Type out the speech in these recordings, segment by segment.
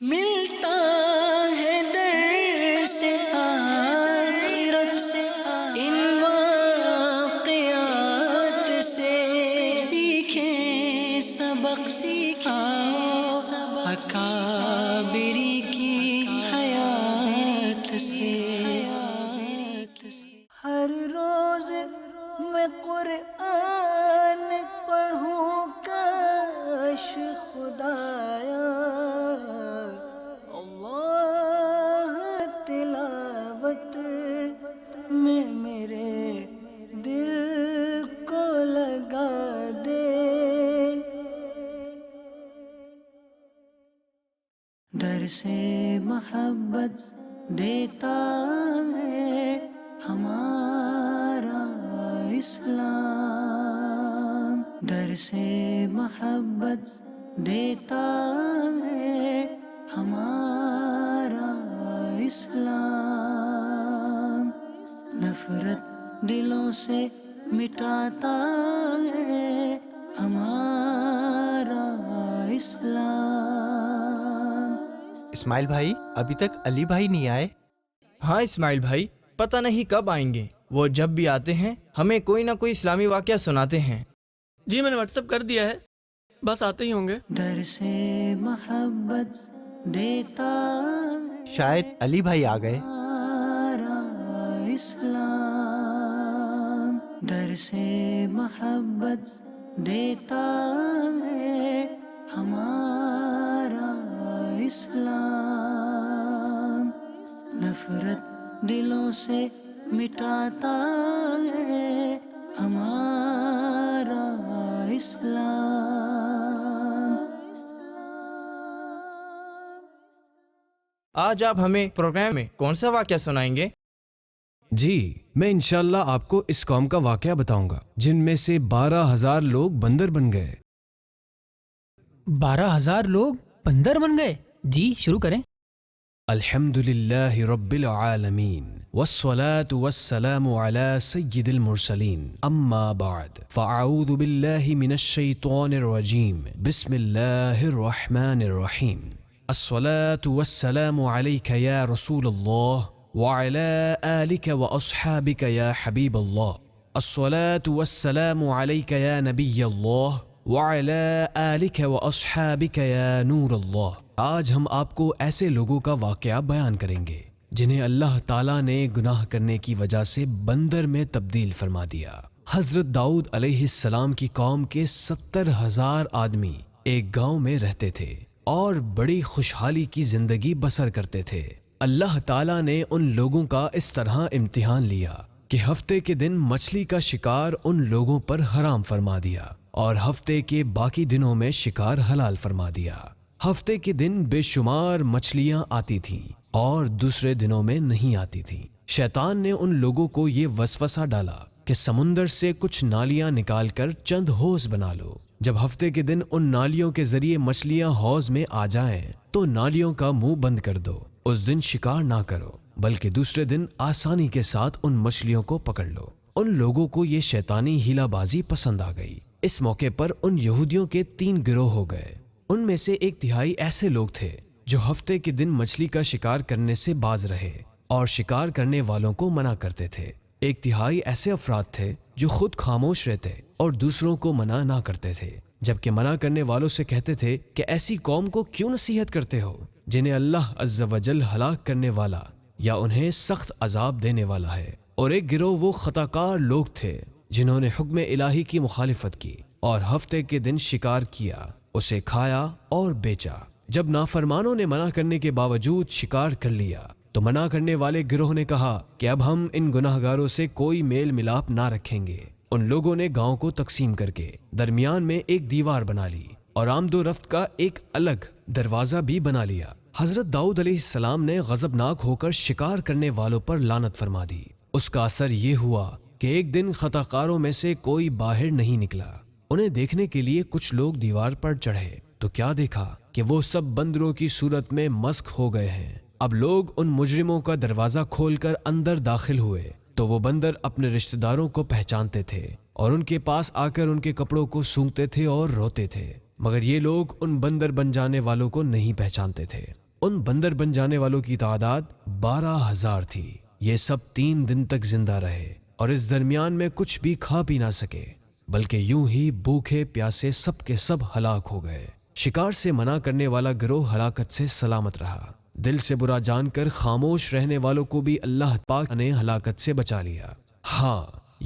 ملتا ہے در سے آخرت سے ان واقعات سے، سیکھیں سبق آؤ اکابری کی حیات سے۔ ہر روز میں قرآن پڑھوں کاش خدایا، اللہ تلاوت میں میرے دل کو لگا دے۔ درس محبت دیتا ہے ہمارا اسلام، درس محبت دیتا ہے ہمارا اسلام، نفرت دلوں سے مٹاتا ہے ہمارا اسلام۔ اسماعیل بھائی ابھی تک علی بھائی نہیں آئے؟ ہاں اسماعیل بھائی، پتہ نہیں کب آئیں گے۔ وہ جب بھی آتے ہیں ہمیں کوئی نہ کوئی اسلامی واقعہ سناتے ہیں۔ جی میں نے واٹس ایپ کر دیا ہے، بس آتے ہی ہوں گے۔ درس محبت دیتا شاید علی بھائی آ گئے۔ ہمارا اسلام، درس محبت دیتا ہے ہمارا اسلام، نفرت دلوں سے مٹاتا ہے ہمارا اسلام۔ آج آپ ہمیں پروگرام میں کون سا واقعہ سنائیں گے؟ جی میں انشاءاللہ آپ کو اس قوم کا واقعہ بتاؤں گا جن میں سے 12,000 لوگ بندر بن گئے۔ 12,000 لوگ بندر بن گئے؟ جی شروع کریں۔ الحمدللہ رب العالمین والصلاة والسلام علی سید المرسلین، اما بعد فاعوذ باللہ من الشیطان الرجیم، بسم اللہ الرحمن الرحیم۔ الصلاة والسلام علیک یا رسول اللہ وعلی آلک واصحابک یا حبیب اللہ، الصلاة والسلام علیک یا نبی اللہ وعلی آلک واصحابک یا نور اللہ۔ آج ہم آپ کو ایسے لوگوں کا واقعہ بیان کریں گے جنہیں اللہ تعالیٰ نے گناہ کرنے کی وجہ سے بندر میں تبدیل فرما دیا۔ حضرت داؤد علیہ السلام کی قوم کے 70,000 آدمی ایک گاؤں میں رہتے تھے اور بڑی خوشحالی کی زندگی بسر کرتے تھے۔ اللہ تعالیٰ نے ان لوگوں کا اس طرح امتحان لیا کہ ہفتے کے دن مچھلی کا شکار ان لوگوں پر حرام فرما دیا اور ہفتے کے باقی دنوں میں شکار حلال فرما دیا۔ ہفتے کے دن بے شمار مچھلیاں آتی تھیں اور دوسرے دنوں میں نہیں آتی تھیں۔ شیطان نے ان لوگوں کو یہ وسوسہ ڈالا کہ سمندر سے کچھ نالیاں نکال کر چند حوض بنا لو۔ جب ہفتے کے دن ان نالیوں کے ذریعے مچھلیاں حوض میں آ جائیں تو نالیوں کا منہ بند کر دو۔ اس دن شکار نہ کرو بلکہ دوسرے دن آسانی کے ساتھ ان مچھلیوں کو پکڑ لو۔ ان لوگوں کو یہ شیطانی ہیلا بازی پسند آ گئی۔ اس موقع پر ان یہودیوں کے 3 گروہ ہو گئے۔ ان میں سے 1/3 ایسے لوگ تھے جو ہفتے کے دن مچھلی کا شکار کرنے سے باز رہے اور شکار کرنے والوں کو منع کرتے تھے۔ 1/3 ایسے افراد تھے جو خود خاموش رہتے اور دوسروں کو منع نہ کرتے تھے، جبکہ منع کرنے والوں سے کہتے تھے کہ ایسی قوم کو کیوں نصیحت کرتے ہو جنہیں اللہ عز و جل ہلاک کرنے والا یا انہیں سخت عذاب دینے والا ہے۔ اور ایک گروہ وہ خطا کار لوگ تھے جنہوں نے حکم الہی کی مخالفت کی اور ہفتے کے دن شکار کیا، اسے کھایا اور بیچا۔ جب نافرمانوں نے منع کرنے کے باوجود شکار کر لیا تو منع کرنے والے گروہ نے کہا کہ اب ہم ان گناہگاروں سے کوئی میل ملاپ نہ رکھیں گے۔ ان لوگوں نے گاؤں کو تقسیم کر کے درمیان میں ایک دیوار بنا لی اور آمد و رفت کا ایک الگ دروازہ بھی بنا لیا۔ حضرت داؤد علیہ السلام نے غضبناک ہو کر شکار کرنے والوں پر لعنت فرما دی۔ اس کا اثر یہ ہوا کہ ایک دن خطا کاروں میں سے کوئی باہر نہیں نکلا۔ انہیں دیکھنے کے لیے کچھ لوگ دیوار پر چڑھے تو کیا دیکھا کہ وہ سب بندروں کی صورت میں مسخ ہو گئے ہیں۔ اب لوگ ان مجرموں کا دروازہ کھول کر اندر داخل ہوئے تو وہ بندر اپنے رشتہ داروں کو پہچانتے تھے اور ان کے پاس آ کر ان کے کپڑوں کو سونگھتے تھے اور روتے تھے، مگر یہ لوگ ان بندر بن جانے والوں کو نہیں پہچانتے تھے۔ ان بندر بن جانے والوں کی تعداد 12,000 تھی۔ یہ سب 3 دن تک زندہ رہے اور اس درمیان میں کچھ بھی کھا پی نہ سکے، بلکہ یوں ہی بھوکے پیاسے سب کے سب ہلاک ہو گئے۔ شکار سے منع کرنے والا گروہ ہلاکت سے سلامت رہا۔ دل سے برا جان کر خاموش رہنے والوں کو بھی اللہ پاک نے ہلاکت سے بچا لیا۔ ہاں،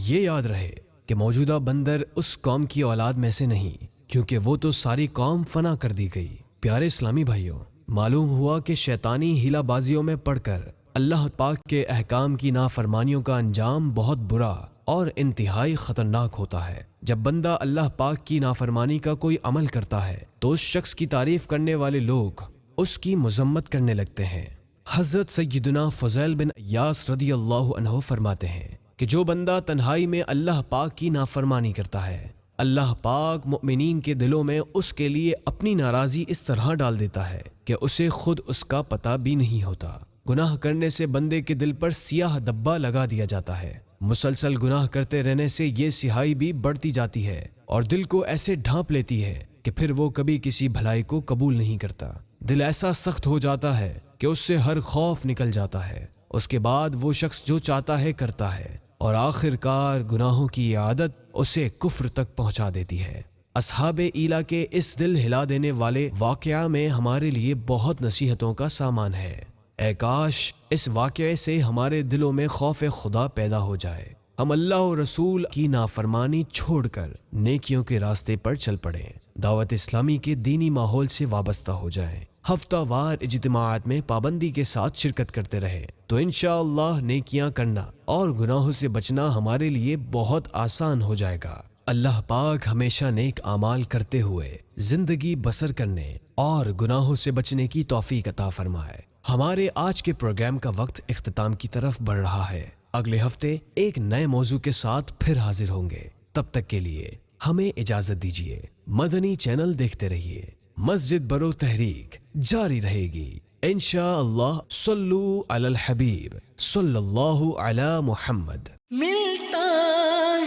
یہ یاد رہے کہ موجودہ بندر اس قوم کی اولاد میں سے نہیں، کیونکہ وہ تو ساری قوم فنا کر دی گئی۔ پیارے اسلامی بھائیوں، معلوم ہوا کہ شیطانی ہیلا بازیوں میں پڑھ کر اللہ پاک کے احکام کی نافرمانیوں کا انجام بہت برا اور انتہائی خطرناک ہوتا ہے۔ جب بندہ اللہ پاک کی نافرمانی کا کوئی عمل کرتا ہے تو اس شخص کی تعریف کرنے والے لوگ اس کی مذمت کرنے لگتے ہیں۔ حضرت سیدنا فضیل بن عیاض رضی اللہ عنہ فرماتے ہیں کہ جو بندہ تنہائی میں اللہ پاک کی نافرمانی کرتا ہے، اللہ پاک مؤمنین کے دلوں میں اس کے لیے اپنی ناراضی اس طرح ڈال دیتا ہے کہ اسے خود اس کا پتہ بھی نہیں ہوتا۔ گناہ کرنے سے بندے کے دل پر سیاہ دبا لگا دیا جاتا ہے۔ مسلسل گناہ کرتے رہنے سے یہ سیاہی بھی بڑھتی جاتی ہے اور دل کو ایسے ڈھانپ لیتی ہے کہ پھر وہ کبھی کسی بھلائی کو قبول نہیں کرتا۔ دل ایسا سخت ہو جاتا ہے کہ اس سے ہر خوف نکل جاتا ہے۔ اس کے بعد وہ شخص جو چاہتا ہے کرتا ہے اور آخر کار گناہوں کی یہ عادت اسے کفر تک پہنچا دیتی ہے۔ اصحاب ایلا کے اس دل ہلا دینے والے واقعہ میں ہمارے لیے بہت نصیحتوں کا سامان ہے۔ اے کاش اس واقعے سے ہمارے دلوں میں خوف خدا پیدا ہو جائے، ہم اللہ و رسول کی نافرمانی چھوڑ کر نیکیوں کے راستے پر چل پڑیں، دعوت اسلامی کے دینی ماحول سے وابستہ ہو جائیں، ہفتہ وار اجتماعات میں پابندی کے ساتھ شرکت کرتے رہیں، تو انشاءاللہ نیکیاں کرنا اور گناہوں سے بچنا ہمارے لیے بہت آسان ہو جائے گا۔ اللہ پاک ہمیشہ نیک اعمال کرتے ہوئے زندگی بسر کرنے اور گناہوں سے بچنے کی توفیق عطا فرمائے۔ ہمارے آج کے پروگرام کا وقت اختتام کی طرف بڑھ رہا ہے۔ اگلے ہفتے ایک نئے موضوع کے ساتھ پھر حاضر ہوں گے۔ تب تک کے لیے ہمیں اجازت دیجیے۔ مدنی چینل دیکھتے رہیے۔ مسجد برو تحریک جاری رہے گی انشاءاللہ۔ صلو علی الحبیب صلی اللہ علی محمد۔ ملتا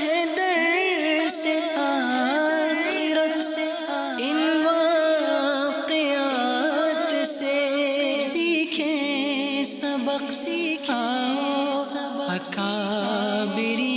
ہے در سے آخرت سے ان واقعات سے، سیکھیں سبق، اکابری